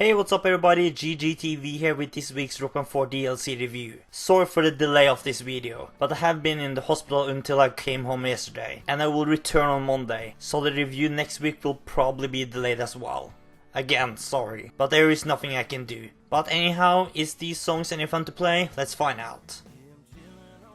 Hey, what's up everybody, GGTV here with this week's Rock 4 DLC review. Sorry for the delay of this video, but I have been in the hospital until I came home yesterday, and I will return on Monday, so the review next week will probably be delayed as well. Again, sorry, but there is nothing I can do. But anyhow, is these songs any fun to play? Let's find out.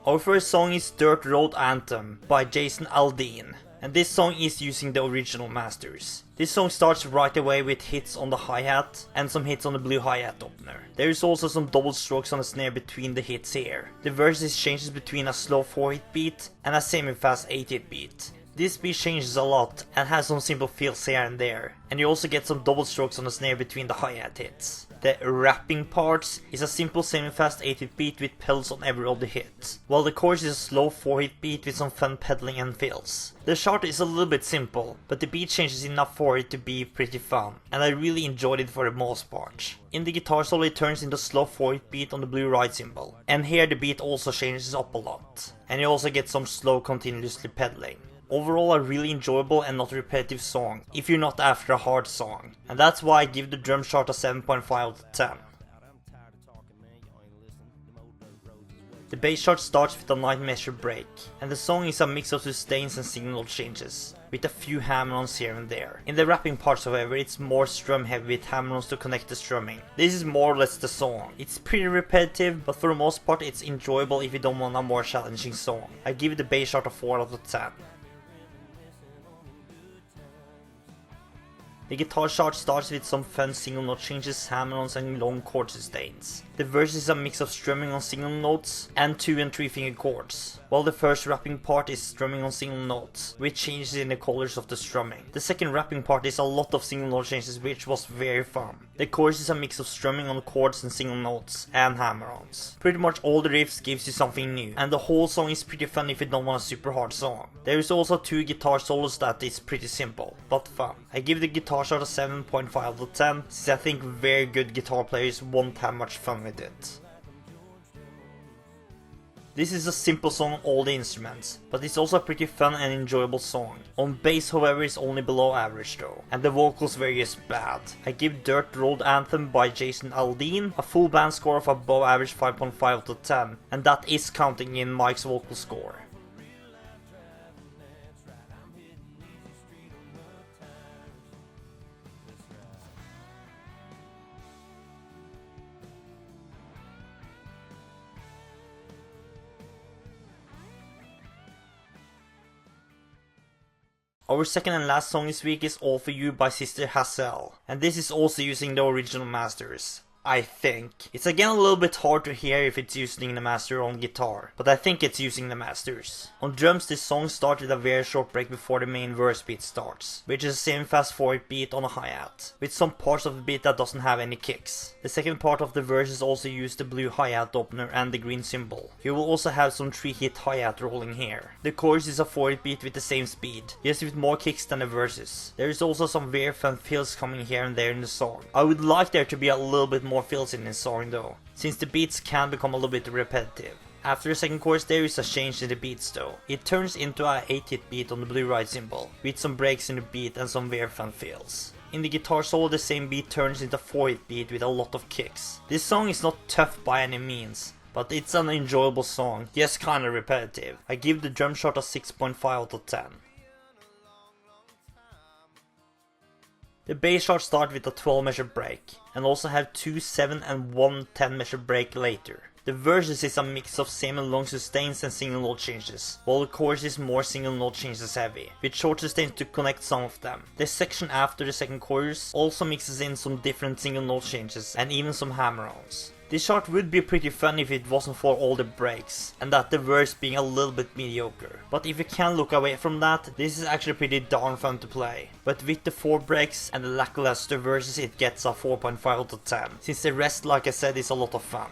Our first song is Dirt Road Anthem by Aldean. And this song is using the original masters. This song starts right away with hits on the hi-hat and some hits on the blue hi-hat opener. There is also some double strokes on the snare between the hits here. The verses changes between a slow 4-hit beat and a semi-fast 8-hit beat. This beat changes a lot and has some simple feels here and there. And you also get some double strokes on the snare between the hi-hat hits. The rapping parts is a simple semi-fast 8-hit beat with pedals on every other hit, while the chorus is a slow 4-hit beat with some fun pedaling and fills. The chart is a little bit simple, but the beat changes enough for it to be pretty fun, and I really enjoyed it for the most part. In the guitar solo it turns into a slow 4-hit beat on the blue ride cymbal, and here the beat also changes up a lot, and you also get some slow continuously pedaling. Overall a really enjoyable and not repetitive song, if you're not after a hard song, and that's why I give the drum chart a 7.5 out of 10. The bass chart starts with a 9 measure break, and the song is a mix of sustains and signal changes, with a few hammer-ons here and there. In the rapping parts however, it's more strum heavy with hammer-ons to connect the strumming. This is more or less the song. It's pretty repetitive, but for the most part it's enjoyable if you don't want a more challenging song. I give the bass chart a 4 out of 10. The guitar chart starts with some fun single note changes, hammer-ons and long chord sustains. The verse is a mix of strumming on single notes and 2 and 3 finger chords, while the first rapping part is strumming on single notes, with changes in the colors of the strumming. The second rapping part is a lot of single note changes, which was very fun. The chorus is a mix of strumming on chords and single notes and hammer-ons. Pretty much all the riffs gives you something new, and the whole song is pretty fun if you don't want a super hard song. There is also 2 guitar solos that is pretty simple, but fun. I give the guitar chart a 7.5 out of 10, since I think very good guitar players won't have much fun with it. This is a simple song on all the instruments, but it's also a pretty fun and enjoyable song. On bass however it's only below average though, and the vocals were just bad. I give Dirt Road Anthem by Aldean a full band score of above average 5.5 out of 10, and that is counting in Mike's vocal score. Our second and last song this week is All For You by Sister Hazel, and this is also using the original masters. I think. It's again a little bit hard to hear if it's using the master on guitar, but I think it's using the masters. On drums this song starts with a very short break before the main verse beat starts, which is a semi-fast 4-hit beat on a hi-hat, with some parts of the beat that doesn't have any kicks. The second part of the verses also use the blue hi-hat opener and the green cymbal. You will also have some 3-hit hi-hat rolling here. The chorus is a 4-hit beat with the same speed, just with more kicks than the verses. There is also some very fun fills coming here and there in the song. I would like there to be a little bit more fills in this song though, since the beats can become a little bit repetitive. After the second chorus there is a change in the beats though. It turns into a 8-hit beat on the blue ride cymbal, with some breaks in the beat and some very fun fills. In the guitar solo the same beat turns into a 4-hit beat with a lot of kicks. This song is not tough by any means, but it's an enjoyable song, just kinda repetitive. I give the drum chart a 6.5 out of 10. The bass chart starts with a 12 measure break, and also have 2 7 and 1 10 measure break later. The verses is a mix of semi-long sustains and single note changes, while the chorus is more single note changes heavy, with short sustains to connect some of them. The section after the second chorus also mixes in some different single note changes and even some hammer-ons. This chart would be pretty fun if it wasn't for all the breaks, and that the verse being a little bit mediocre. But if you can look away from that, this is actually pretty darn fun to play. But with the 4 breaks and the lackluster verses it gets a 4.5 out of 10, since the rest like I said is a lot of fun.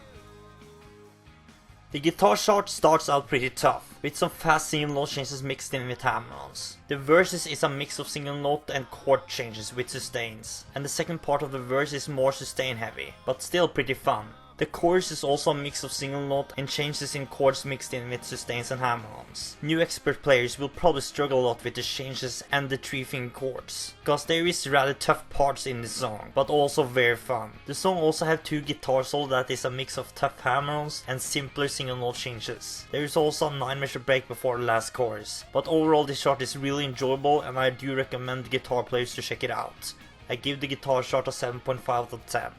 The guitar chart starts out pretty tough, with some fast single note changes mixed in with hammer-ons. The verses is a mix of single note and chord changes with sustains, and the second part of the verse is more sustain heavy, but still pretty fun. The chorus is also a mix of single note and changes in chords mixed in with sustains and hammer-ons. New expert players will probably struggle a lot with the changes and the 3-finger chords, cause there is rather tough parts in this song, but also very fun. The song also have 2 guitar solos that is a mix of tough hammer-ons and simpler single note changes. There is also a 9-measure break before the last chorus, but overall this chart is really enjoyable and I do recommend guitar players to check it out. I give the guitar chart a 7.5 out of 10.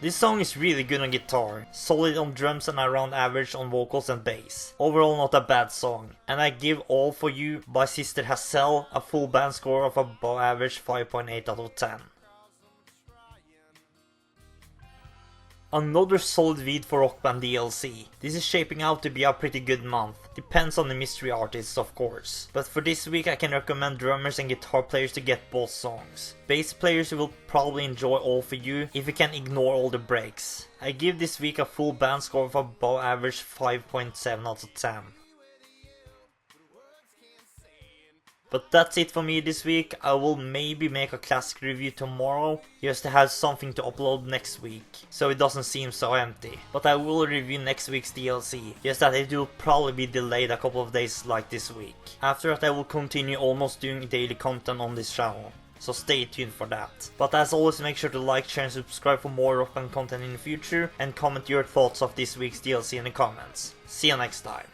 This song is really good on guitar, solid on drums and around average on vocals and bass. Overall not a bad song, and I give All For You by Sister Hazel a full band score of above average 5.8 out of 10. Another solid vid for Rock Band DLC. This is shaping out to be a pretty good month. Depends on the mystery artists of course. But for this week I can recommend drummers and guitar players to get both songs. Bass players will probably enjoy All For You if you can ignore all the breaks. I give this week a full band score of above average 5.7 out of 10. But that's it for me this week. I will maybe make a classic review tomorrow, just to have something to upload next week, so it doesn't seem so empty. But I will review next week's DLC, just that it will probably be delayed a couple of days like this week. After that I will continue almost doing daily content on this channel, so stay tuned for that. But as always, make sure to like, share and subscribe for more Rock Band content in the future, and comment your thoughts of this week's DLC in the comments. See you next time.